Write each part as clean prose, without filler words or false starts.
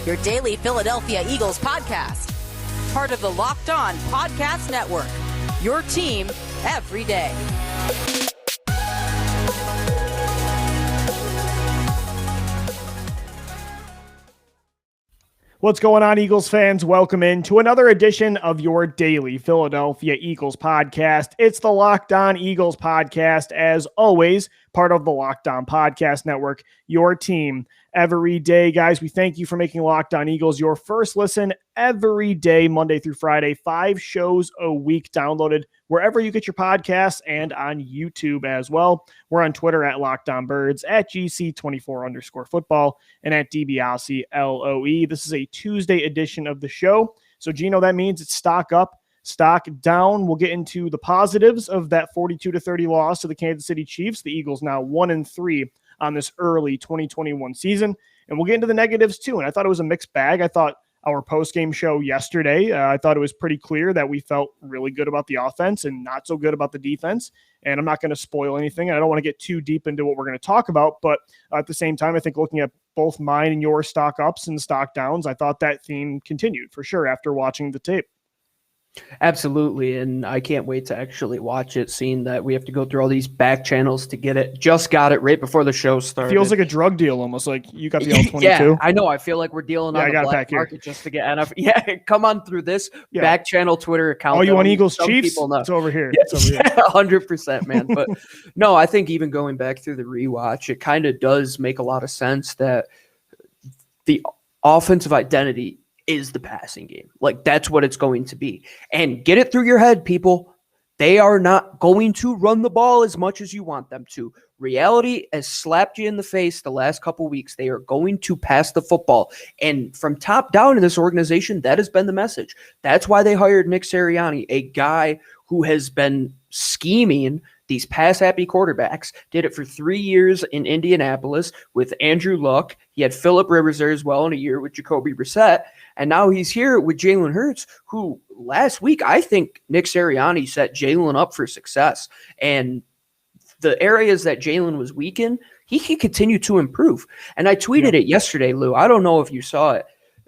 your daily Philadelphia Eagles podcast. Part of the Locked On Podcast Network, your team every day. What's going on, Eagles fans? Welcome in to another edition of your daily Philadelphia Eagles podcast. It's the Locked On Eagles podcast, as always, part of the Locked On Podcast Network, your team every day. Guys, we thank you for making Locked On Eagles your first listen every day, Monday through Friday, 5 shows a week downloaded wherever you get your podcasts and on YouTube as well. We're on Twitter at Locked On Birds, at GC24_football, and at DBLCLOE. This is a Tuesday edition of the show. So, Gino, that means it's stock up, stock down. We'll get into the positives of that 42-30 loss to the Kansas City Chiefs. The Eagles now 1-3 on this early 2021 season. And we'll get into the negatives too. And I thought it was a mixed bag. I thought our post-game show yesterday, I thought it was pretty clear that we felt really good about the offense and not so good about the defense. And I'm not going to spoil anything. I don't want to get too deep into what we're going to talk about. But at the same time, I think looking at both mine and your stock ups and stock downs, I thought that theme continued for sure after watching the tape. Absolutely, and I can't wait to actually watch it, seeing that we have to go through all these back channels to get it. Just got it right before the show started. Feels like a drug deal almost, like you got the L22. Yeah, I know. I feel like we're dealing on the black market here just to get enough. Yeah, come on through this back channel Twitter account. Oh, you want Eagles Chiefs? It's over here. Yeah, it's over here. 100%, man. But no, I think even going back through the rewatch, it kind of does make a lot of sense that the offensive identity is the passing game. Like, that's what it's going to be. And get it through your head, people. They are not going to run the ball as much as you want them to. Reality has slapped you in the face the last couple weeks. They are going to pass the football. And from top down in this organization, that has been the message. That's why they hired Nick Sirianni, a guy who has been scheming these pass-happy quarterbacks. Did it for 3 years in Indianapolis with Andrew Luck. He had Phillip Rivers there as well in a year with Jacoby Brissett. And now he's here with Jalen Hurts, who last week, I think Nick Sirianni set Jalen up for success. And the areas that Jalen was weak in, he can continue to improve. And I tweeted it yesterday, Lou. I don't know if you saw it.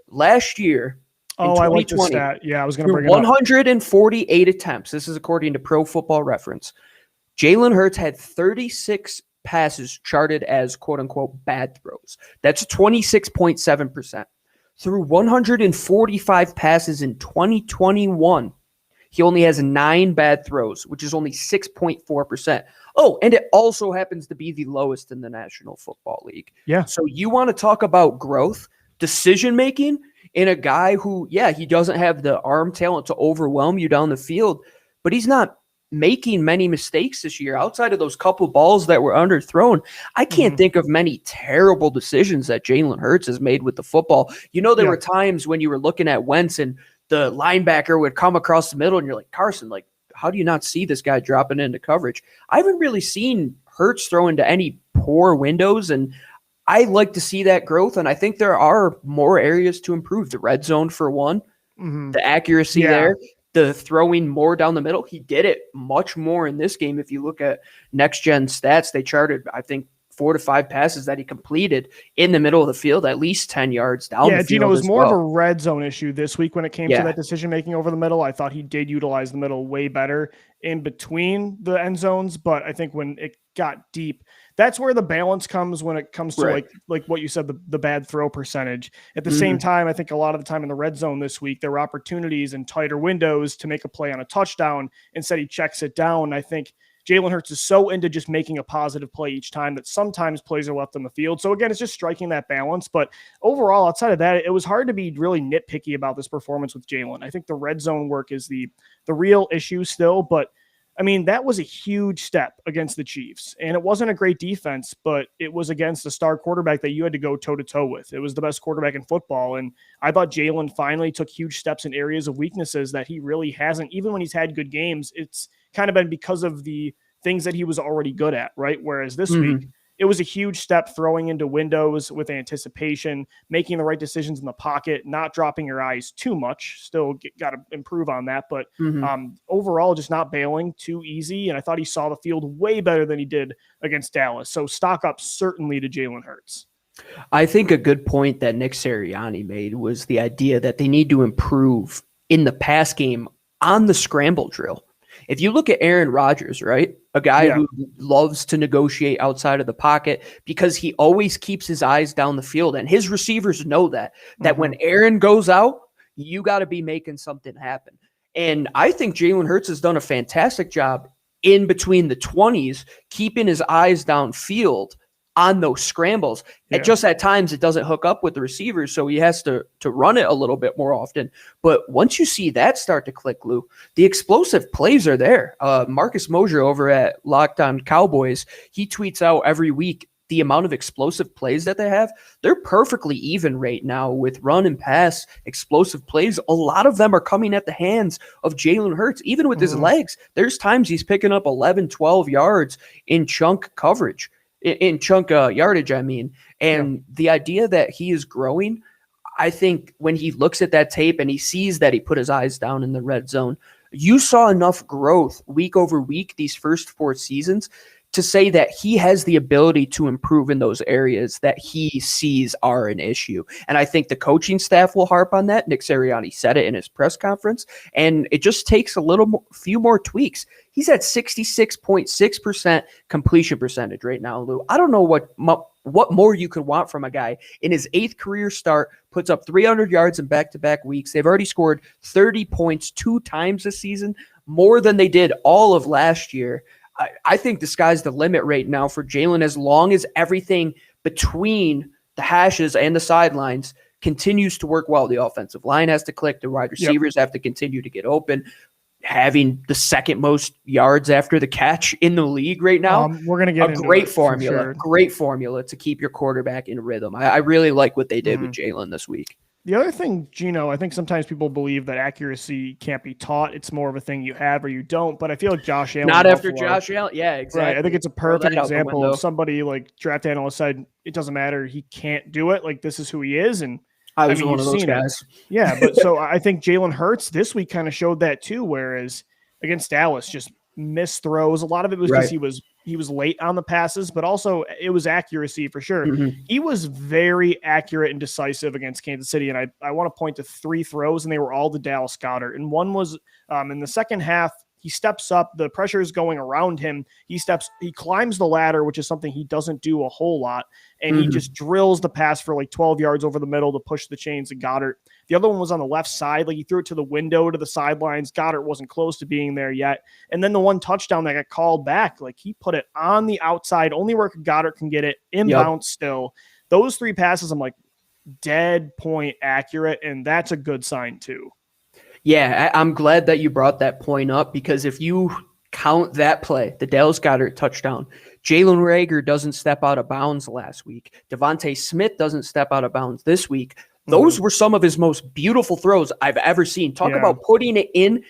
Last year, oh, I like the stat. Yeah, I was going to bring it up. 148 attempts. This is according to Pro Football Reference. Jalen Hurts had 36 passes charted as quote-unquote bad throws. That's 26.7%. Through 145 passes in 2021, he only has 9 bad throws, which is only 6.4%. Oh, and it also happens to be the lowest in the National Football League. Yeah. So you want to talk about growth, decision-making in a guy who, he doesn't have the arm talent to overwhelm you down the field, but he's not making many mistakes this year outside of those couple balls that were underthrown. I can't think of many terrible decisions that Jalen Hurts has made with the football. You know, there were times when you were looking at Wentz and the linebacker would come across the middle and you're like, Carson, like, how do you not see this guy dropping into coverage? I haven't really seen Hurts throw into any poor windows, and I like to see that growth. And I think there are more areas to improve. The red zone, for one, the accuracy there. The throwing more down the middle, he did it much more in this game. If you look at next-gen stats, they charted, I think, 4 to 5 passes that he completed in the middle of the field, at least 10 yards down the field. Yeah, Gino, it was more of a red zone issue this week when it came to that decision-making over the middle. I thought he did utilize the middle way better in between the end zones, but I think when it got deep, that's where the balance comes when it comes to like what you said, the bad throw percentage. At the same time, I think a lot of the time in the red zone this week, there were opportunities and tighter windows to make a play on a touchdown. Instead, he checks it down. I think Jalen Hurts is so into just making a positive play each time that sometimes plays are left on the field. So again, it's just striking that balance. But overall, outside of that, it was hard to be really nitpicky about this performance with Jalen. I think the red zone work is the real issue still, but I mean, that was a huge step against the Chiefs, and it wasn't a great defense, but it was against a star quarterback that you had to go toe-to-toe with. It was the best quarterback in football, and I thought Jalen finally took huge steps in areas of weaknesses that he really hasn't. Even when he's had good games, it's kind of been because of the things that he was already good at, right? Whereas this week, it was a huge step throwing into windows with anticipation, making the right decisions in the pocket, not dropping your eyes too much. Still got to improve on that. But overall, just not bailing too easy. And I thought he saw the field way better than he did against Dallas. So stock up certainly to Jalen Hurts. I think a good point that Nick Sirianni made was the idea that they need to improve in the pass game on the scramble drill. If you look at Aaron Rodgers, right, a guy who loves to negotiate outside of the pocket because he always keeps his eyes down the field, and his receivers know that when Aaron goes out, you got to be making something happen. And I think Jalen Hurts has done a fantastic job in between the 20s, keeping his eyes downfield on those scrambles. And just at times it doesn't hook up with the receivers, so he has to run it a little bit more often. But once you see that start to click, Lou, the explosive plays are there. Marcus Mosier over at Locked On Cowboys, he tweets out every week the amount of explosive plays that they have. They're perfectly even right now with run and pass explosive plays. A lot of them are coming at the hands of Jalen Hurts, even with his legs. There's times he's picking up 11, 12 yards in chunk coverage. In chunk yardage, I mean. And the idea that he is growing, I think when he looks at that tape and he sees that he put his eyes down in the red zone, you saw enough growth week over week these first 4 seasons to say that he has the ability to improve in those areas that he sees are an issue. And I think the coaching staff will harp on that. Nick Sirianni said it in his press conference, and it just takes few more tweaks. He's at 66.6% completion percentage right now, Lou. I don't know what more you could want from a guy in his 8th career start, puts up 300 yards in back-to-back weeks. They've already scored 30 points 2 times this season, more than they did all of last year. I think the sky's the limit right now for Jalen, as long as everything between the hashes and the sidelines continues to work well. The offensive line has to click. The wide receivers have to continue to get open. Having the second most yards after the catch in the league right now. We're going to get a great formula to keep your quarterback in rhythm. I really like what they did with Jalen this week. The other thing, Gino, I think sometimes people believe that accuracy can't be taught. It's more of a thing you have or you don't. But I feel like Josh Allen. Not after Josh Allen. Yeah, exactly. Right. I think it's a perfect example of somebody like draft analyst said, it doesn't matter. He can't do it. Like, this is who he is. And I was one of those guys. Yeah. But so I think Jalen Hurts this week kind of showed that too. Whereas against Dallas, just missed throws. A lot of it was because he was late on the passes, but also it was accuracy for sure. He was very accurate and decisive against Kansas City. And I want to point to 3 throws, and they were all to Dallas Goedert. And one was in the second half, he steps up, the pressure is going around him. He climbs the ladder, which is something he doesn't do a whole lot. And he just drills the pass for like 12 yards over the middle to push the chains of Goedert. The other one was on the left side. Like, he threw it to the window, to the sidelines. Goedert wasn't close to being there yet. And then the one touchdown that got called back, like, he put it on the outside, only where Goedert can get it, inbounds still. Those 3 passes, I'm like, dead point accurate, and that's a good sign too. Yeah, I'm glad that you brought that point up, because if you count that play, the Dallas Goedert touchdown, Jalen Reagor doesn't step out of bounds last week. Devonte Smith doesn't step out of bounds this week. Those were some of his most beautiful throws I've ever seen. Talk about putting it in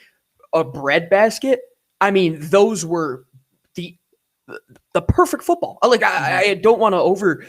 a breadbasket. I mean, those were the perfect football. Like, I don't want to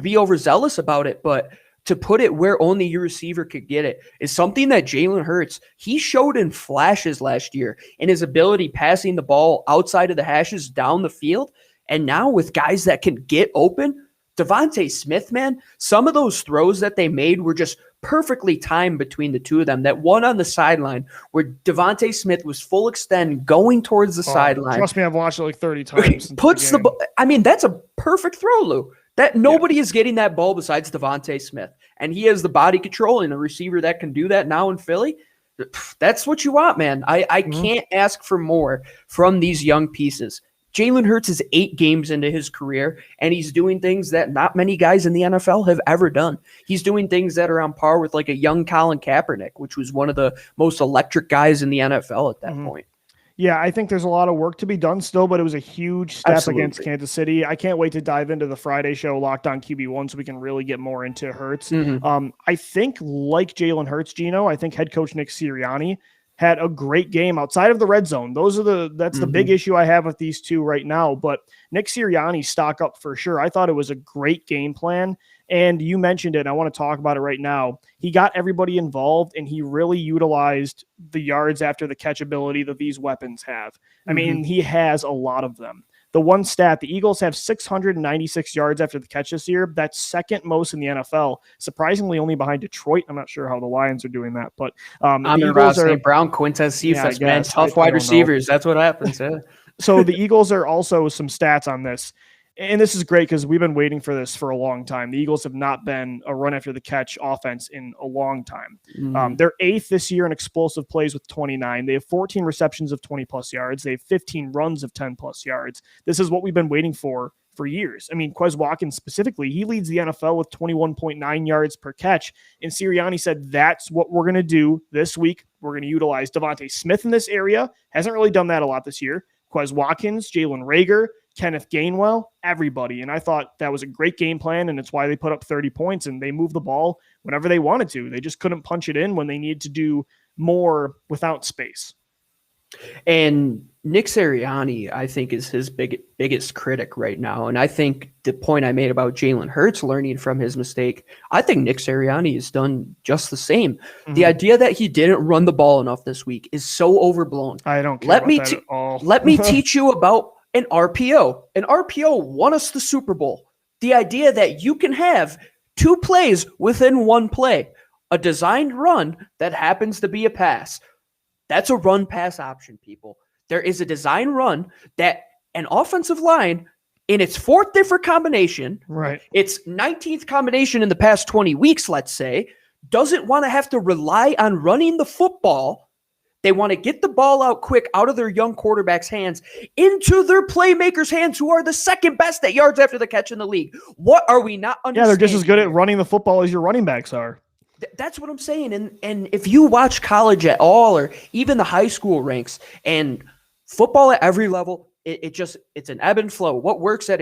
be overzealous about it, but to put it where only your receiver could get it is something that Jalen Hurts, he showed in flashes last year in his ability passing the ball outside of the hashes down the field. And now with guys that can get open, Devonte Smith, man, some of those throws that they made were just perfectly timed between the two of them. That one on the sideline where Devonte Smith was full extend going towards the sideline. Trust me, I've watched it like 30 times. Puts the ball. I mean, that's a perfect throw, Lou. That nobody is getting that ball besides Devonte Smith. And he has the body control and a receiver that can do that now in Philly. That's what you want, man. I can't ask for more from these young pieces. Jalen Hurts is 8 games into his career, and he's doing things that not many guys in the NFL have ever done. He's doing things that are on par with like a young Colin Kaepernick, which was one of the most electric guys in the NFL at that point. Yeah, I think there's a lot of work to be done still, but it was a huge step against Kansas City. I can't wait to dive into the Friday show, Locked On QB1, so we can really get more into Hurts. I think, like Jalen Hurts, Gino, I think head coach Nick Sirianni had a great game outside of the red zone. That's the big issue I have with these two right now. But Nick Sirianni stock up for sure. I thought it was a great game plan. And you mentioned it, and I want to talk about it right now. He got everybody involved, and he really utilized the yards after the catch ability that these weapons have. I mean, he has a lot of them. the one stat, the Eagles have 696 yards after the catch this year. That's second most in the NFL, surprisingly only behind Detroit. I'm not sure how the Lions are doing that, but I'm in Ross St. Brown, Quintez Cephas, man. Tough wide receivers. That's what happens. Yeah. So the Eagles are also some stats on this. And this is great because we've been waiting for this for a long time. The Eagles have not been a run after the catch offense in a long time. They're 8th this year in explosive plays with 29. They have 14 receptions of 20 plus yards. They have 15 runs of 10 plus yards. This is what we've been waiting for years. I mean, Quez Watkins specifically, he leads the NFL with 21.9 yards per catch. And Sirianni said, that's what we're going to do this week. We're going to utilize DeVonta Smith in this area. Hasn't really done that a lot this year. Quez Watkins, Jalen Reagor, Kenneth Gainwell, everybody. And I thought that was a great game plan, and it's why they put up 30 points, and they moved the ball whenever they wanted to. They just couldn't punch it in when they needed to do more without space. And Nick Sirianni, I think, is his biggest critic right now. And I think the point I made about Jalen Hurts learning from his mistake, I think Nick Sirianni has done just the same. The idea that he didn't run the ball enough this week is so overblown. I don't care about that at all. Let me teach you about an RPO. An RPO won us the Super Bowl. The idea that you can have 2 plays within 1 play, a designed run that happens to be a pass. That's a run-pass option, people. There is a design run that an offensive line, in its 4th different combination, right? Its 19th combination in the past 20 weeks, let's say, doesn't want to have to rely on running the football. They want to get the ball out quick out of their young quarterback's hands into their playmakers' hands, who are the second best at yards after the catch in the league. What are we not understanding? Yeah, they're just as good at running the football as your running backs are. That's what I'm saying. And if you watch college at all, or even the high school ranks, and football at every level, it's an ebb and flow. What works at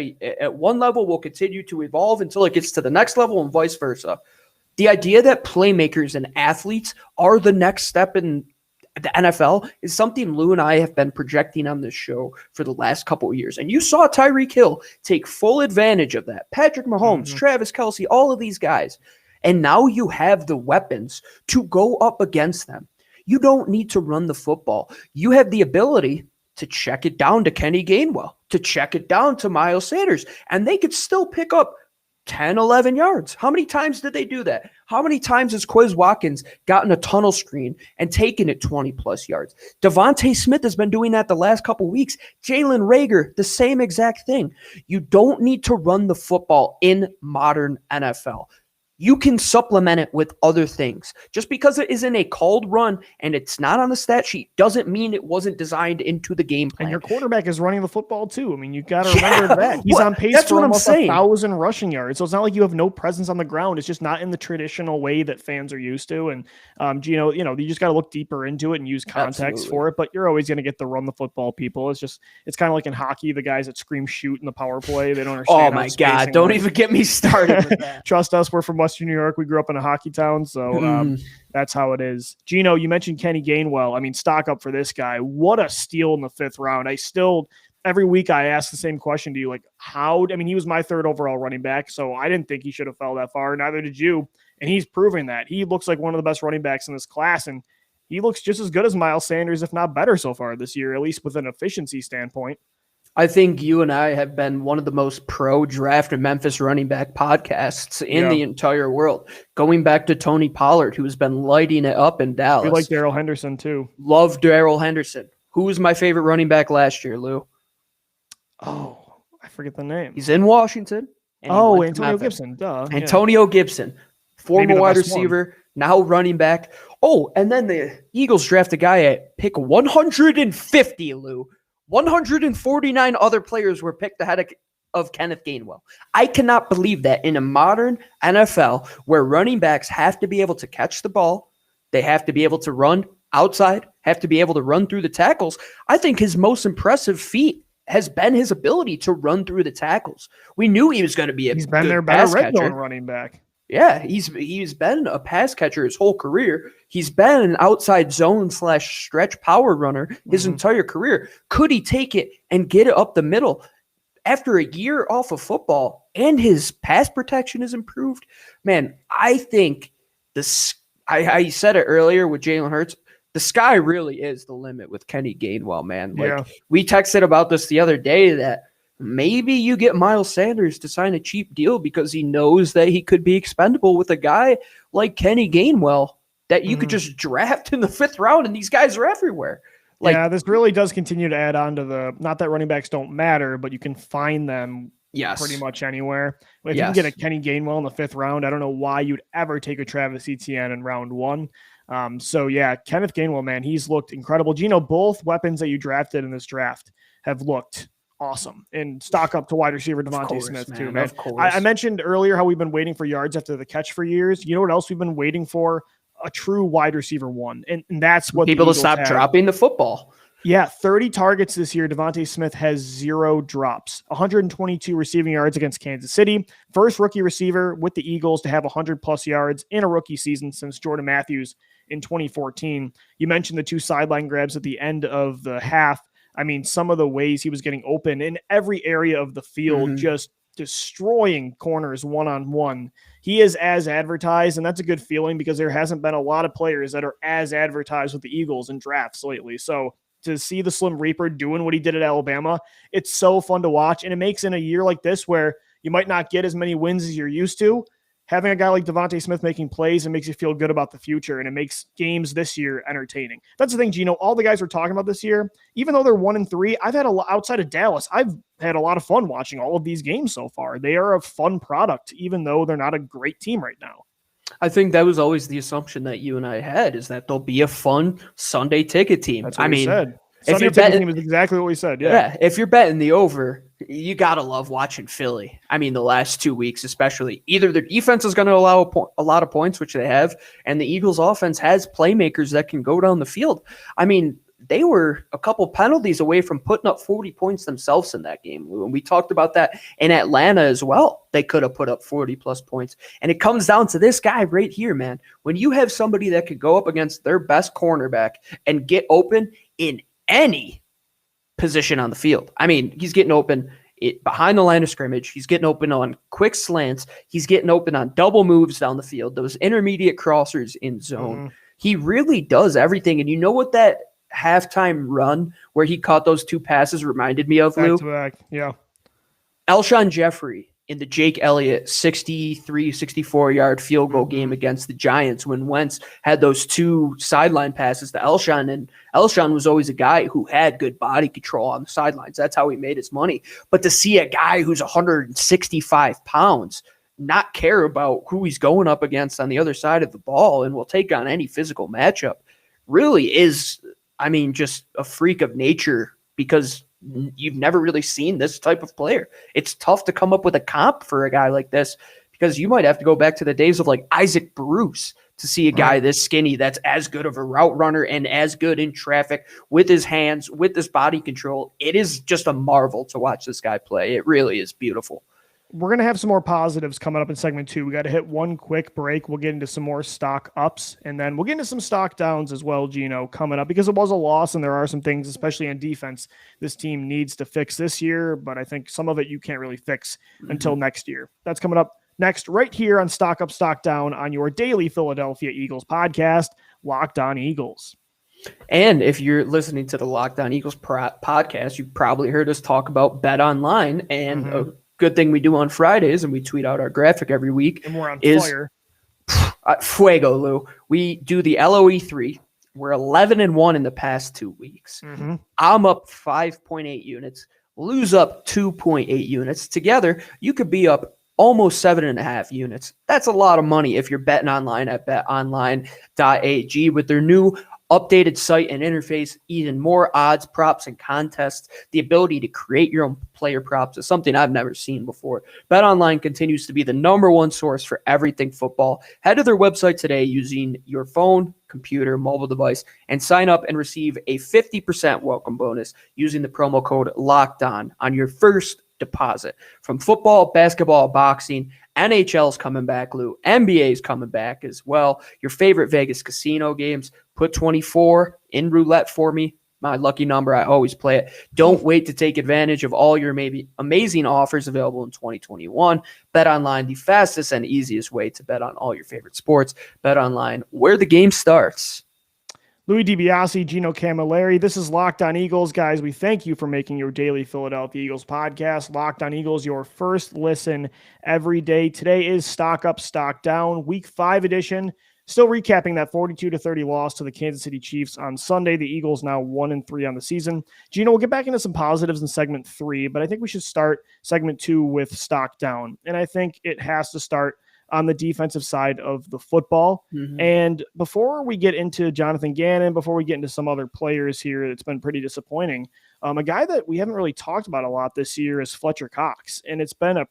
one level will continue to evolve until it gets to the next level, and vice versa. The idea that playmakers and athletes are the next step in the NFL is something Lou and I have been projecting on this show for the last couple of years. And you saw Tyreek Hill take full advantage of that. Patrick Mahomes, Travis Kelce, all of these guys. And now you have the weapons to go up against them. You don't need to run the football. You have the ability to check it down to Kenny Gainwell, to check it down to Miles Sanders, and they could still pick up 10, 11 yards. How many times did they do that? How many times has Quez Watkins gotten a tunnel screen and taken it 20-plus yards? Devonte Smith has been doing that the last couple weeks. Jalen Reagor, the same exact thing. You don't need to run the football in modern NFL. You can supplement it with other things. Just because it isn't a called run and it's not on the stat sheet doesn't mean it wasn't designed into the game plan. And your quarterback is running the football too. I mean, you got to remember that. He's on pace for almost 1,000 rushing yards. So it's not like you have no presence on the ground. It's just not in the traditional way that fans are used to. And Gino, you just got to look deeper into it and use context for it. But you're always going to get the run the football people. It's kind of like in hockey, the guys that scream shoot in the power play. They don't understand. Oh my God! Don't even get me started with that. Trust us, we're from Western New York. We grew up in a hockey town, so that's how it is. Gino, you mentioned Kenny Gainwell. I mean, stock up for this guy. What a steal in the 5th round. Every week I ask the same question to you, like he was my 3rd overall running back, so I didn't think he should have fell that far. Neither did you. And he's proving that. He looks like one of the best running backs in this class, and he looks just as good as Miles Sanders, if not better so far this year, at least with an efficiency standpoint. I think you and I have been one of the most pro-draft Memphis running back podcasts in the entire world. Going back to Tony Pollard, who's been lighting it up in Dallas. We like Darrell Henderson, too. Love Darrell Henderson. Who was my favorite running back last year, Lou? Oh, I forget the name. He's in Washington. Antonio Gibson. Duh. Antonio Gibson, former wide receiver, now running back. Oh, and then the Eagles draft a guy at pick 150, Lou. 149 other players were picked ahead of Kenneth Gainwell. I cannot believe that in a modern NFL where running backs have to be able to catch the ball, they have to be able to run outside, have to be able to run through the tackles. I think his most impressive feat has been his ability to run through the tackles. We knew he was going to be a He's been their better red zone running back. Yeah, he's been a pass catcher his whole career. He's been an outside zone / stretch power runner his entire career. Could he take it and get it up the middle? After a year off of football and his pass protection is improved, man, I think I said it earlier with Jalen Hurts, the sky really is the limit with Kenny Gainwell, man. We texted about this the other day that maybe you get Miles Sanders to sign a cheap deal because he knows that he could be expendable with a guy like Kenny Gainwell that you could just draft in the 5th round, and these guys are everywhere. Yeah, this really does continue to add on to the, not that running backs don't matter, but you can find them pretty much anywhere. If you can get a Kenny Gainwell in the 5th round, I don't know why you'd ever take a Travis Etienne in round 1. So yeah, Kenneth Gainwell, man, he's looked incredible. Gino, both weapons that you drafted in this draft have looked awesome, and stock up to wide receiver DeVonta Smith too, man. I mentioned earlier how we've been waiting for yards after the catch for years. You know what else we've been waiting for? A true wide receiver 1. And that's what people to stop dropping the football. Yeah, 30 targets this year. DeVonta Smith has 0 drops, 122 receiving yards against Kansas City. First rookie receiver with the Eagles to have 100-plus yards in a rookie season since Jordan Matthews in 2014. You mentioned the 2 sideline grabs at the end of the half. I mean, some of the ways he was getting open in every area of the field, just destroying corners one-on-one. He is as advertised, and that's a good feeling because there hasn't been a lot of players that are as advertised with the Eagles in drafts lately. So to see the Slim Reaper doing what he did at Alabama, it's so fun to watch. And it makes in a year like this where you might not get as many wins as you're used to, having a guy like DeVonta Smith making plays, and makes you feel good about the future, and it makes games this year entertaining. That's the thing, Gino. All the guys we're talking about this year, even though they're 1-3, I've had outside of Dallas, I've had a lot of fun watching all of these games so far. They are a fun product, even though they're not a great team right now. I think that was always the assumption that you and I had, is that they'll be a fun Sunday ticket team. That's what we said. Sunday ticket team is exactly what we said. Yeah. If you're betting the over, you got to love watching Philly. I mean, the last 2 weeks, especially, either their defense is going to allow a lot of points, which they have, and the Eagles offense has playmakers that can go down the field. I mean, they were a couple penalties away from putting up 40 points themselves in that game. When we talked about that in Atlanta as well, they could have put up 40-plus points. And it comes down to this guy right here, man. When you have somebody that could go up against their best cornerback and get open in any position on the field. I mean, he's getting open behind the line of scrimmage. He's getting open on quick slants. He's getting open on double moves down the field, those intermediate crossers in zone. He really does everything. And you know what that halftime run where he caught those 2 passes reminded me of, Lou? Back. Yeah. Alshon Jeffrey in the Jake Elliott 64-yard field goal game against the Giants, when Wentz had those 2 sideline passes to Alshon, and Alshon was always a guy who had good body control on the sidelines. That's how he made his money. But to see a guy who's 165 pounds not care about who he's going up against on the other side of the ball and will take on any physical matchup really is, I mean, just a freak of nature, because you've never really seen this type of player. It's tough to come up with a comp for a guy like this, because you might have to go back to the days of like Isaac Bruce to see a guy this skinny that's as good of a route runner and as good in traffic with his hands, with his body control. It is just a marvel to watch this guy play. It really is beautiful. We're going to have some more positives coming up in segment 2. We got to hit one quick break. We'll get into some more stock ups, and then we'll get into some stock downs as well, Gino, coming up, because it was a loss, and there are some things, especially on defense, this team needs to fix this year, but I think some of it you can't really fix until next year. That's coming up next right here on Stock Up, Stock Down on your daily Philadelphia Eagles podcast, Locked On Eagles. And if you're listening to the Locked On Eagles podcast, you've probably heard us talk about Bet Online, and good thing we do on Fridays, and we tweet out our graphic every week, and we're on fire. Fuego, Lou. We do the LOE3. We're 11-1 in the past 2 weeks. I'm up 5.8 units. Lou's up 2.8 units. Together, you could be up almost 7.5 units. That's a lot of money if you're betting online at betonline.ag with their new updated site and interface, even more odds, props, and contests. The ability to create your own player props is something I've never seen before. BetOnline continues to be the #1 source for everything football. Head to their website today using your phone, computer, mobile device, and sign up and receive a 50% welcome bonus using the promo code LOCKEDON on your first deposit. From football, basketball, boxing, NHL's coming back, Lou. NBA's coming back as well. Your favorite Vegas casino games. Put 24 in roulette for me. My lucky number. I always play it. Don't wait to take advantage of all your maybe amazing offers available in 2021. BetOnline, the fastest and easiest way to bet on all your favorite sports. BetOnline, where the game starts. Louis DiBiase, Gino Camilleri. This is Locked On Eagles, guys. We thank you for making your daily Philadelphia Eagles podcast. Locked On Eagles, your first listen every day. Today is Stock Up, Stock Down, Week 5 edition. Still recapping that 42-30 loss to the Kansas City Chiefs on Sunday. The Eagles now 1-3 on the season. Gino, we'll get back into some positives in segment 3, but I think we should start segment 2 with Stock Down. And I think it has to start on the defensive side of the football. Mm-hmm. And before we get into Jonathan Gannon, before we get into some other players here, it's been pretty disappointing. A guy that we haven't really talked about a lot this year is Fletcher Cox. And it's been a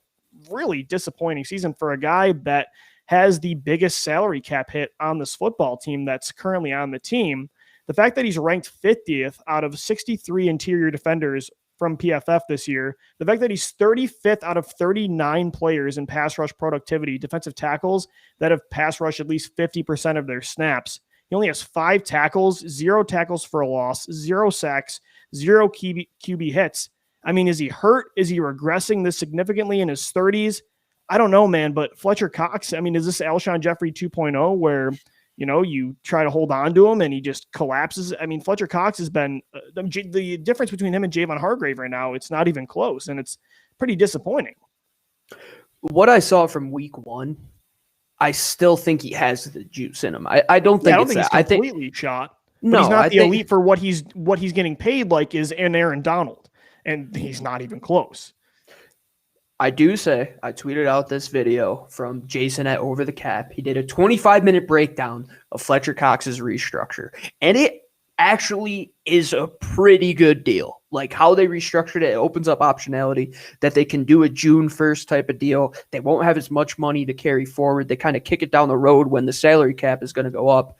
really disappointing season for a guy that has the biggest salary cap hit on this football team that's currently on the team. The fact that he's ranked 50th out of 63 interior defenders from PFF this year, the fact that he's 35th out of 39 players in pass rush productivity, defensive tackles that have pass rush at least 50% of their snaps. He only has 5 tackles, 0 tackles for a loss, 0 sacks, 0 QB hits. I mean, is he hurt? Is he regressing this significantly in his 30s? I don't know, man, but Fletcher Cox, I mean, is this Alshon Jeffrey 2.0 where, you know, you try to hold on to him and he just collapses? I mean, Fletcher Cox has been the difference between him and Javon Hargrave right now. It's not even close, and it's pretty disappointing. What I saw from week 1, I still think he has the juice in him. I don't think he's completely shot. No, he's not the elite for what he's getting paid like is an Aaron Donald, and he's not even close. I do say, I tweeted out this video from Jason at Over the Cap. He did a 25-minute breakdown of Fletcher Cox's restructure. And it actually is a pretty good deal. Like how they restructured it opens up optionality that they can do a June 1st type of deal. They won't have as much money to carry forward. They kind of kick it down the road when the salary cap is going to go up.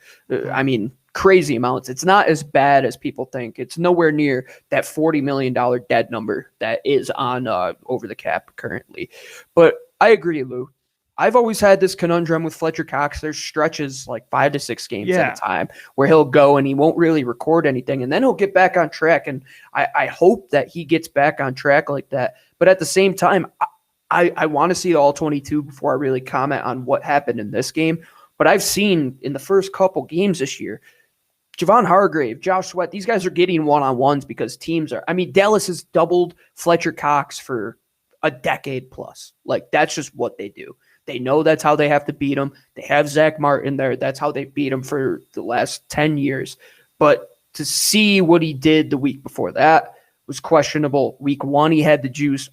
I mean, crazy amounts. It's not as bad as people think. It's nowhere near that $40 million dead number that is on Over the Cap currently. But I agree, Lou. I've always had this conundrum with Fletcher Cox. There's stretches like 5 to 6 games at a time where he'll go and he won't really record anything, and then he'll get back on track. And I hope that he gets back on track like that. But at the same time, I want to see all 22 before I really comment on what happened in this game. But I've seen in the first couple games this year, Javon Hargrave, Josh Sweat, these guys are getting one-on-ones because teams are – I mean, Dallas has doubled Fletcher Cox for a decade plus. Like, that's just what they do. They know that's how they have to beat him. They have Zach Martin there. That's how they beat him for the last 10 years. But to see what he did the week before that was questionable. Week 1, he had the juice.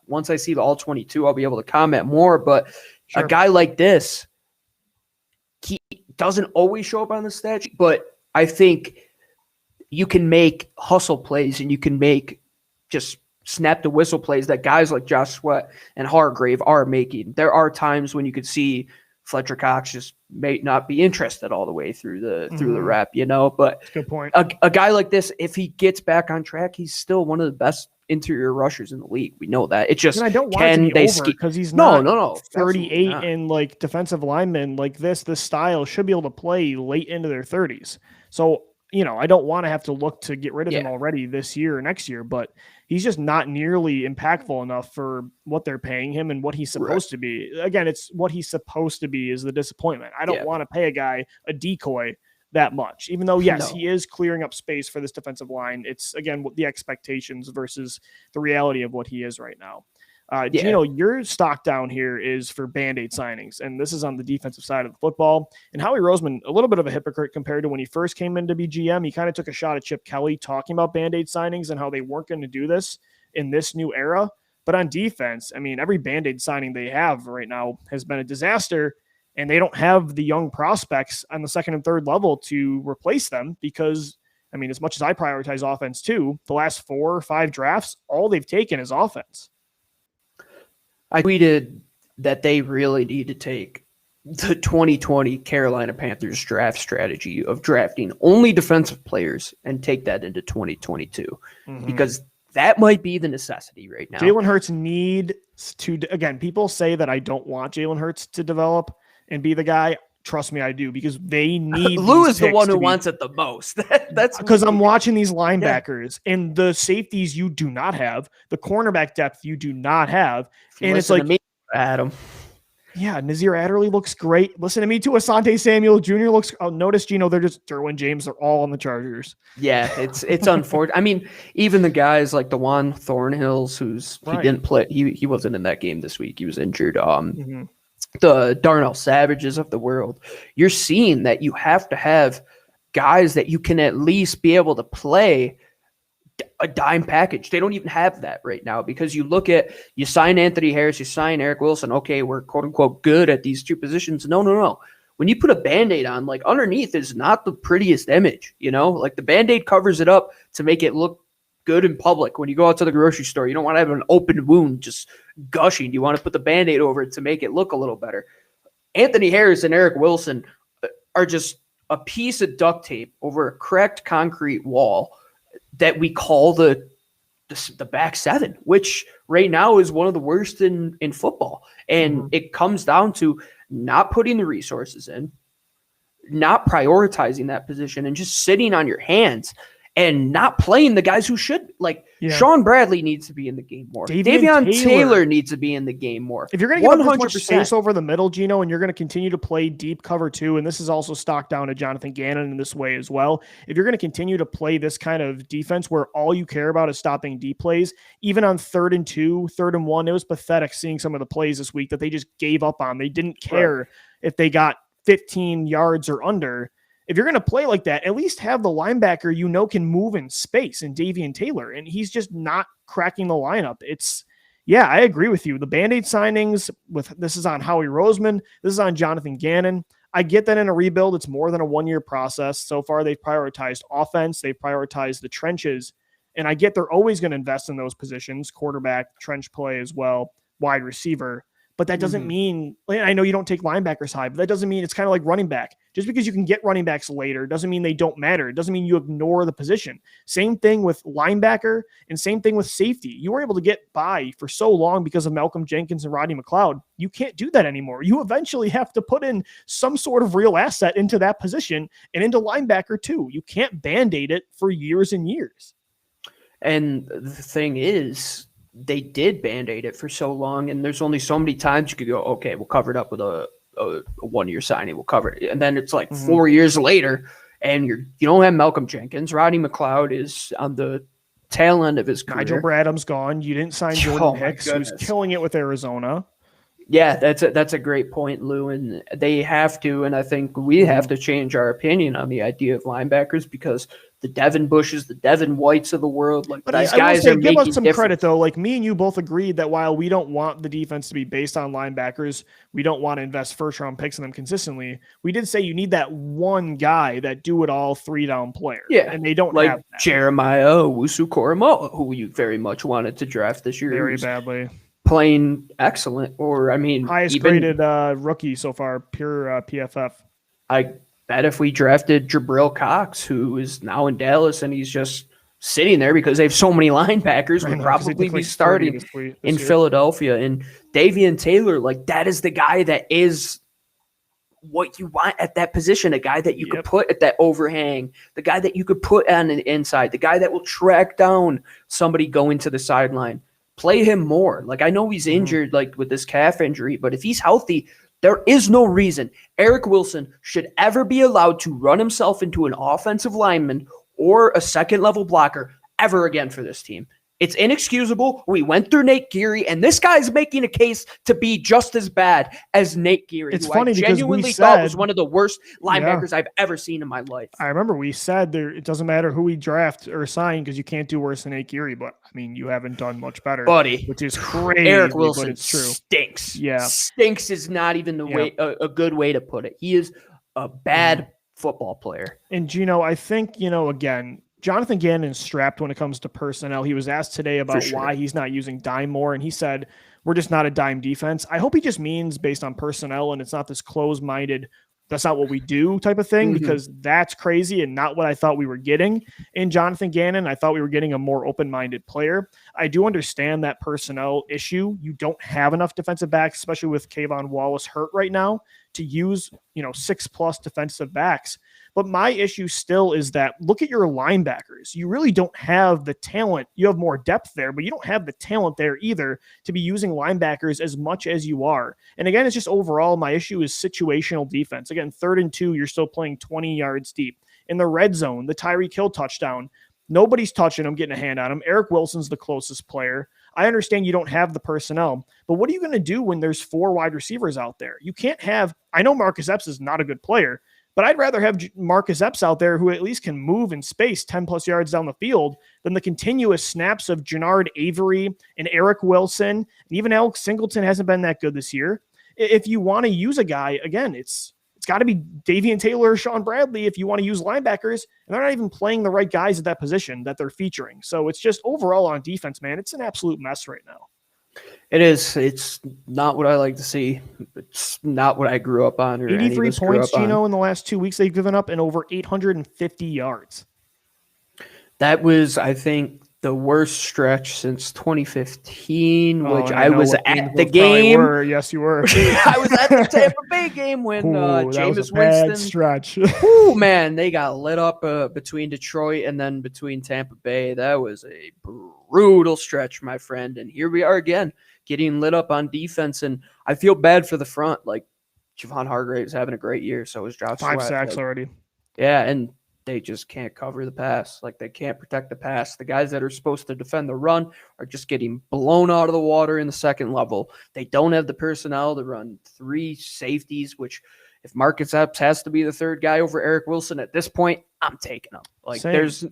Once I see the all 22, I'll be able to comment more. But a guy like this, he doesn't always show up on the stat sheet, but I think you can make hustle plays and you can make just snap the whistle plays that guys like Josh Sweat and Hargrave are making. There are times when you could see Fletcher Cox just may not be interested all the way through the rep, you know. But good point. A guy like this, if he gets back on track, he's still one of the best interior rushers in the league. We know that. It's just and I don't want it to be over because he's not 38 not. And like defensive linemen like this style should be able to play late into their 30s. So, you know, I don't want to have to look to get rid of him already this year or next year, but he's just not nearly impactful enough for what they're paying him and what he's supposed to be. Again, it's what he's supposed to be is the disappointment. I don't want to pay a guy a decoy that much, even though, yes, he is clearing up space for this defensive line. It's, again, the expectations versus the reality of what he is right now. Gino, your stock down here is for Band-Aid signings, and this is on the defensive side of the football. And Howie Roseman, a little bit of a hypocrite compared to when he first came in to be GM. He kind of took a shot at Chip Kelly talking about Band-Aid signings and how they weren't going to do this in this new era. But on defense, I mean, every Band-Aid signing they have right now has been a disaster, and they don't have the young prospects on the second and third level to replace them because, I mean, as much as I prioritize offense too, the last 4 or 5 drafts, all they've taken is offense. I tweeted that they really need to take the 2020 Carolina Panthers draft strategy of drafting only defensive players and take that into 2022 because that might be the necessity right now. Jalen Hurts needs to, again, people say that I don't want Jalen Hurts to develop and be the guy. Trust me, I do, because they need Lou is the one who wants it the most. That's because I'm watching these linebackers and the safeties you do not have, the cornerback depth you do not have. And it's like, Adam, Yeah, Nazir Adderley looks great. Listen to me too. Asante Samuel Jr. looks. Oh, notice, Gino, they're just Derwin James. They're all on the Chargers. Yeah, it's unfortunate. I mean, even the guys like DeJuan Thornhills, he didn't play. He wasn't in that game this week. He was injured. The Darnell Savages of the world. You're seeing that you have to have guys that you can at least be able to play a dime package. They don't even have that right now because you sign Anthony Harris, you sign Eric Wilson. Okay, we're quote unquote good at these two positions. No. When you put a Band-Aid on, like underneath is not the prettiest image, like the Band-Aid covers it up to make it look good in public. When you go out to the grocery store, you don't want to have an open wound just gushing. You want to put the Band-Aid over it to make it look a little better. Anthony Harris and Eric Wilson are just a piece of duct tape over a cracked concrete wall that we call the back seven, which right now is one of the worst in football. And it comes down to not putting the resources in, not prioritizing that position, and just sitting on your hands and not playing the guys who should. Like Sean Bradley needs to be in the game more. Davion Taylor needs to be in the game more. If you're going to get this much space over the middle, Gino, and you're going to continue to play deep cover two, and this is also stocked down to Jonathan Gannon in this way as well. If you're going to continue to play this kind of defense where all you care about is stopping deep plays, even on 3rd and 2, 3rd and 1, it was pathetic seeing some of the plays this week that they just gave up on. They didn't care if they got 15 yards or under. If you're going to play like that, at least have the linebacker can move in space in Davion Taylor, and he's just not cracking the lineup. I agree with you. The Band-Aid signings, this is on Howie Roseman, this is on Jonathan Gannon. I get that in a rebuild, it's more than a one-year process. So far, they've prioritized offense, they've prioritized the trenches, and I get they're always going to invest in those positions, quarterback, trench play as well, wide receiver. But that doesn't mean, I know you don't take linebackers high, but that doesn't mean it's kind of like running back. Just because you can get running backs later doesn't mean they don't matter. It doesn't mean you ignore the position. Same thing with linebacker and same thing with safety. You were able to get by for so long because of Malcolm Jenkins and Rodney McLeod. You can't do that anymore. You eventually have to put in some sort of real asset into that position and into linebacker too. You can't Band-Aid it for years and years. And the thing is, they did Band-Aid it for so long, and there's only so many times you could go, okay, we'll cover it up with a one-year signing, we'll cover it. And then it's like 4 years later, and you don't have Malcolm Jenkins. Rodney McLeod is on the tail end of his career. Nigel Bradham's gone. You didn't sign Jordan Hicks, who's killing it with Arizona. Yeah, that's a great point, Lou, and they have to, and I think we have to change our opinion on the idea of linebackers because the Devin Bushes, the Devin Whites of the world, like these guys are making give us some credit though. Like me and you both agreed that while we don't want the defense to be based on linebackers, we don't want to invest first-round picks in them consistently. We did say you need that one guy that do it all 3-down player. Yeah, and they don't like have that. Jeremiah Owusu-Koramoah, who you very much wanted to draft this year. Very badly. Playing excellent, or I mean, highest graded rookie so far, pure PFF. I bet if we drafted Jabril Cox, who is now in Dallas, and he's just sitting there because they have so many linebackers, would probably be starting in Philadelphia. And Davion Taylor, like that is the guy that is what you want at that position, a guy that you could put at that overhang, the guy that you could put on the inside, the guy that will track down somebody going to the sideline. Play him more. Like I know he's injured, like with this calf injury, but if he's healthy, there is no reason Eric Wilson should ever be allowed to run himself into an offensive lineman or a second-level blocker ever again for this team. It's inexcusable. We went through Nate Geary, and this guy's making a case to be just as bad as Nate Geary, it's who funny I genuinely thought was one of the worst linebackers I've ever seen in my life. I remember we said it doesn't matter who we draft or sign because you can't do worse than Nate Geary, but I mean, you haven't done much better, buddy. Which is crazy. Eric Wilson it's true. Stinks. Yeah, stinks is not even the way a good way to put it. He is a bad football player. And Gino, I think again, Jonathan Gannon's strapped when it comes to personnel. He was asked today about why he's not using dime more, and he said, we're just not a dime defense. I hope he just means based on personnel, and it's not this closed-minded, that's not what we do type of thing, because that's crazy and not what I thought we were getting in Jonathan Gannon. I thought we were getting a more open-minded player. I do understand that personnel issue. You don't have enough defensive backs, especially with Kayvon Wallace hurt right now, to use 6+ defensive backs. But my issue still is that look at your linebackers. You really don't have the talent. You have more depth there, but you don't have the talent there either to be using linebackers as much as you are. And again, it's just overall, my issue is situational defense. Again, 3rd and 2, you're still playing 20 yards deep. In the red zone, the Tyreek Hill touchdown, nobody's touching him, getting a hand on him. Eric Wilson's the closest player. I understand you don't have the personnel, but what are you going to do when there's 4 wide receivers out there? You can't have, I know Marcus Epps is not a good player, but I'd rather have Marcus Epps out there who at least can move in space 10 plus yards down the field than the continuous snaps of Jannard Avery and Eric Wilson. And even Alex Singleton hasn't been that good this year. If you want to use a guy, again, it's got to be Davian Taylor or Sean Bradley if you want to use linebackers, and they're not even playing the right guys at that position that they're featuring. So it's just overall on defense, man, it's an absolute mess right now. It is. It's not what I like to see. It's not what I grew up on. Or 83 points, Gino, in the last 2 weeks they've given up and over 850 yards. That was, I think, the worst stretch since 2015, which I was at the game. Yes, you were. I was at the Tampa Bay game when Jameis Winston stretch. Oh man, they got lit up between Detroit and then between Tampa Bay. That was a brutal stretch, my friend. And here we are again, getting lit up on defense. And I feel bad for the front. Like Javon Hargrave's having a great year, so is Josh 5 Sweat. sacks already. Yeah, and they just can't cover the pass. Like, they can't protect the pass. The guys that are supposed to defend the run are just getting blown out of the water in the second level. They don't have the personnel to run 3 safeties, which if Marcus Epps has to be the 3rd guy over Eric Wilson at this point, I'm taking him. Like, there's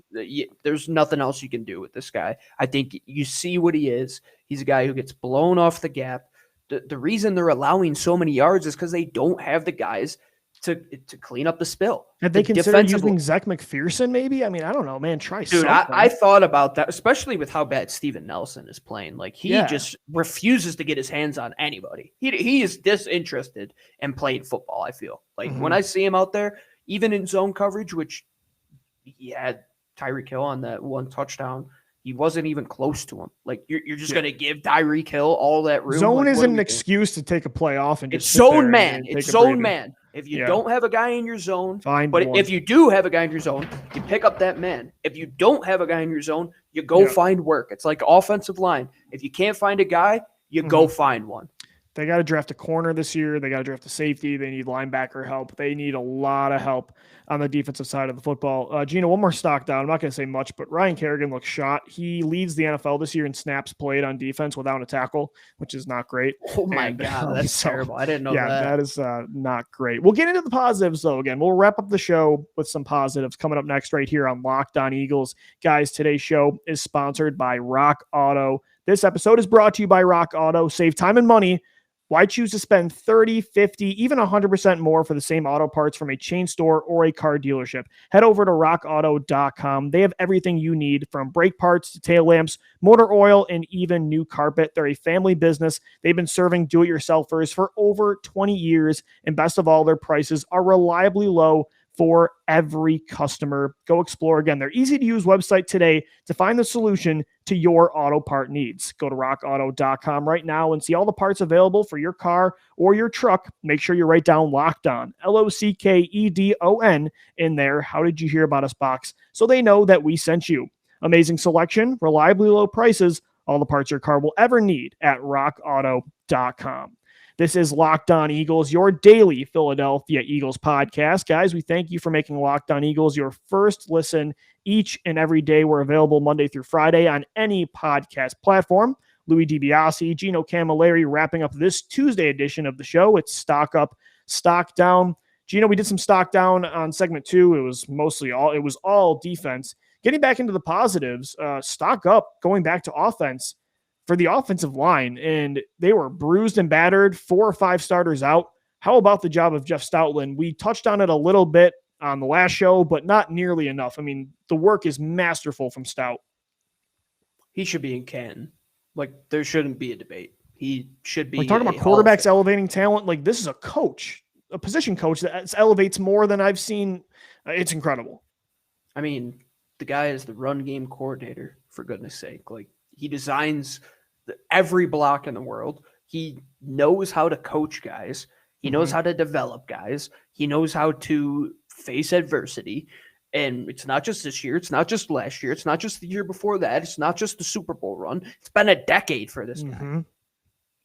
nothing else you can do with this guy. I think you see what he is. He's a guy who gets blown off the gap. The reason they're allowing so many yards is because they don't have the guys to clean up the spill. Have they considered using Zach McPherson maybe? I mean, I don't know, man. Try something. I thought about that, especially with how bad Steven Nelson is playing. Like, he just refuses to get his hands on anybody. He is disinterested in playing football, I feel. Like, when I see him out there, even in zone coverage, which he had Tyreek Hill on that 1 touchdown, he wasn't even close to him. Like, you're just going to give Tyreek Hill all that room. Zone isn't an excuse to take a play off and just it's zone man. It's zone man. If you don't have a guy in your zone, if you do have a guy in your zone, you pick up that man. If you don't have a guy in your zone, you go find work. It's like offensive line. If you can't find a guy, you go find one. They got to draft a corner this year. They got to draft a safety. They need linebacker help. They need a lot of help on the defensive side of the football. Gino, one more stock down. I'm not going to say much, but Ryan Kerrigan looks shot. He leads the NFL this year in snaps played on defense without a tackle, which is not great. Oh, my God. That's terrible. I didn't know that. Yeah, that is not great. We'll get into the positives, though, again. We'll wrap up the show with some positives coming up next right here on Locked On Eagles. Guys, today's show is sponsored by Rock Auto. This episode is brought to you by Rock Auto. Save time and money. Why choose to spend 30, 50, even 100% more for the same auto parts from a chain store or a car dealership? Head over to rockauto.com. They have everything you need, from brake parts to tail lamps, motor oil, and even new carpet. They're a family business. They've been serving do-it-yourselfers for over 20 years, and best of all, their prices are reliably low for every customer. Go explore again their easy-to-use website today to find the solution to your auto part needs. Go to rockauto.com right now and see all the parts available for your car or your truck. Make sure you write down Locked On, LOCKEDON in there. How did you hear about us box? So they know that we sent you. Amazing selection, reliably low prices, all the parts your car will ever need at rockauto.com. This is Locked On Eagles, your daily Philadelphia Eagles podcast. Guys, we thank you for making Locked On Eagles your first listen each and every day. We're available Monday through Friday on any podcast platform. Louis DiBiase, Gino Camilleri wrapping up this Tuesday edition of the show. It's Stock Up, Stock Down. Gino, we did some stock down on segment 2. It was all defense. Getting back into the positives, stock up, going back to offense. For the offensive line, and they were bruised and battered, 4 or 5 starters out. How about the job of Jeff Stoutland? We touched on it a little bit on the last show, but not nearly enough. I mean, the work is masterful from Stout. He should be in Canton. Like, there shouldn't be a debate. He should be. We're talking about quarterbacks elevating talent. Like, this is a coach, a position coach that elevates more than I've seen. It's incredible. I mean, the guy is the run game coordinator, for goodness sake. Like, he designs every block in the world. He knows how to coach guys. He knows how to develop guys. He knows how to face adversity. And it's not just this year. It's not just last year. It's not just the year before that. It's not just the Super Bowl run. It's been a decade for this guy.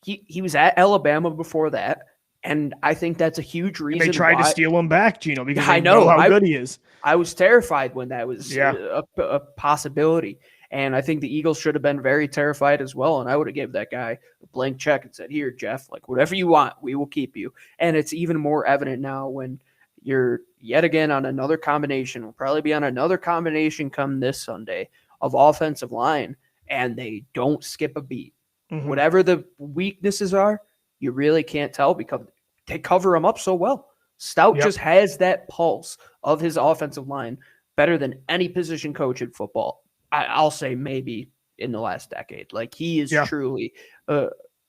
He was at Alabama before that. And I think that's a huge reason. And they tried to steal him back, Gino, because I know how good he is. I was terrified when that was a possibility. And I think the Eagles should have been very terrified as well. And I would have given that guy a blank check and said, here, Jeff, like whatever you want, we will keep you. And it's even more evident now when you're yet again on another combination. We'll probably be on another combination come this Sunday of offensive line, and they don't skip a beat. Whatever the weaknesses are, you really can't tell because they cover them up so well. Stout just has that pulse of his offensive line better than any position coach in football. I'll say maybe in the last decade. Like he is truly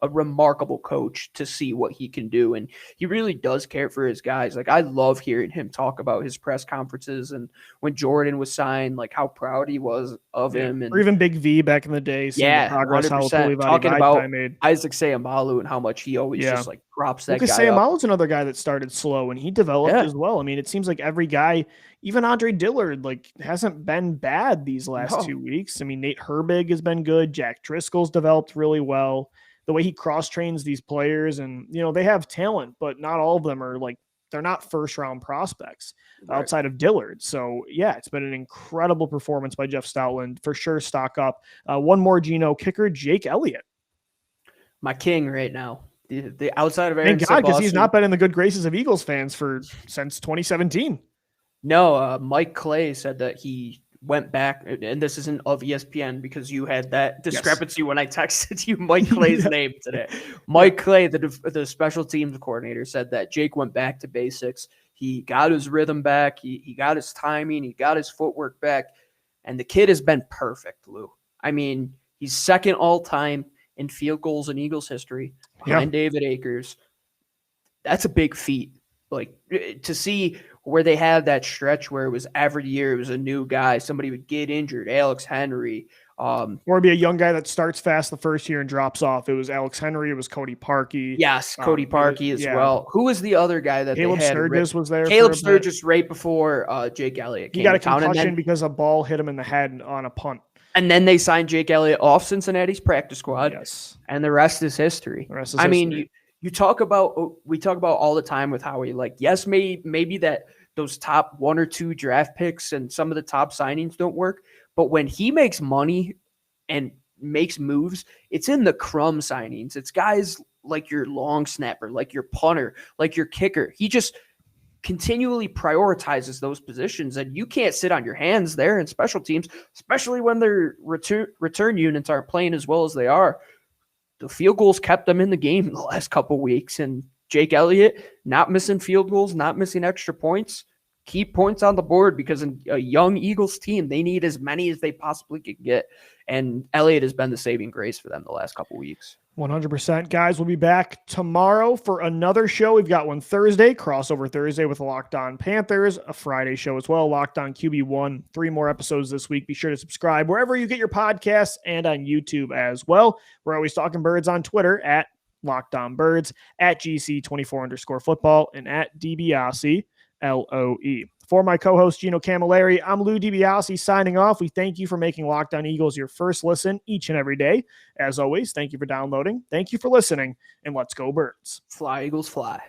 a remarkable coach to see what he can do. And he really does care for his guys. Like I love hearing him talk about his press conferences and when Jordan was signed, like how proud he was of him. And or even Big V back in the day. Yeah, progress, 100%. Talking about Isaac Seumalo and how much he always just like props that guy up. Seumalo's another guy that started slow and he developed as well. I mean, it seems like every guy, even Andre Dillard, like hasn't been bad these last 2 weeks. I mean, Nate Herbig has been good. Jack Driscoll's developed really well. The way he cross-trains these players, and, you know, they have talent, but not all of them are like, they're not first-round prospects outside of Dillard. So, yeah, it's been an incredible performance by Jeff Stoutland. For sure, stock up. One more, Gino, kicker Jake Elliott. My king right now. The outside of Aaron. Thank God, because he's not been in the good graces of Eagles fans since 2017. No, Mike Clay said that he went back, and this isn't of ESPN because you had that discrepancy when I texted you Mike Clay's name today. Mike Clay, the special teams coordinator, said that Jake went back to basics. He got his rhythm back. He got his timing. He got his footwork back. And the kid has been perfect, Lou. I mean, he's second all-time in field goals in Eagles history behind David Akers. That's a big feat. Like, to see where they had that stretch where it was every year it was a new guy, somebody would get injured, Alex Henry. Or be a young guy that starts fast the first year and drops off. It was Alex Henry. It was Cody Parkey. Yes, Cody Parkey as well. Who was the other guy that Caleb they had? Sturgis was there. Caleb Sturgis right before Jake Elliott came. He got a concussion because a ball hit him in the head on a punt. And then they signed Jake Elliott off Cincinnati's practice squad. Yes. And the rest is history. I mean, we talk about all the time with Howie, like, yes, maybe that those top one or two draft picks and some of the top signings don't work. But when he makes money and makes moves, it's in the crumb signings. It's guys like your long snapper, like your punter, like your kicker. He just continually prioritizes those positions, and you can't sit on your hands there in special teams, especially when their return units aren't playing as well as they are. The field goals kept them in the game the last couple weeks, and Jake Elliott not missing field goals, not missing extra points, keep points on the board because in a young Eagles team, they need as many as they possibly could get. And Elliott has been the saving grace for them the last couple weeks. 100%. Guys, we'll be back tomorrow for another show. We've got one Thursday, crossover Thursday with Locked On Panthers, a Friday show as well, Locked On QB1. 3 more episodes this week. Be sure to subscribe wherever you get your podcasts and on YouTube as well. We're always talking birds on Twitter at Locked On Birds, at GC24_football, and at DiBiase, LOE. For my co-host, Gino Camilleri, I'm Lou DiBiase signing off. We thank you for making Locked On Eagles your first listen each and every day. As always, thank you for downloading. Thank you for listening, and let's go Birds. Fly, Eagles, fly.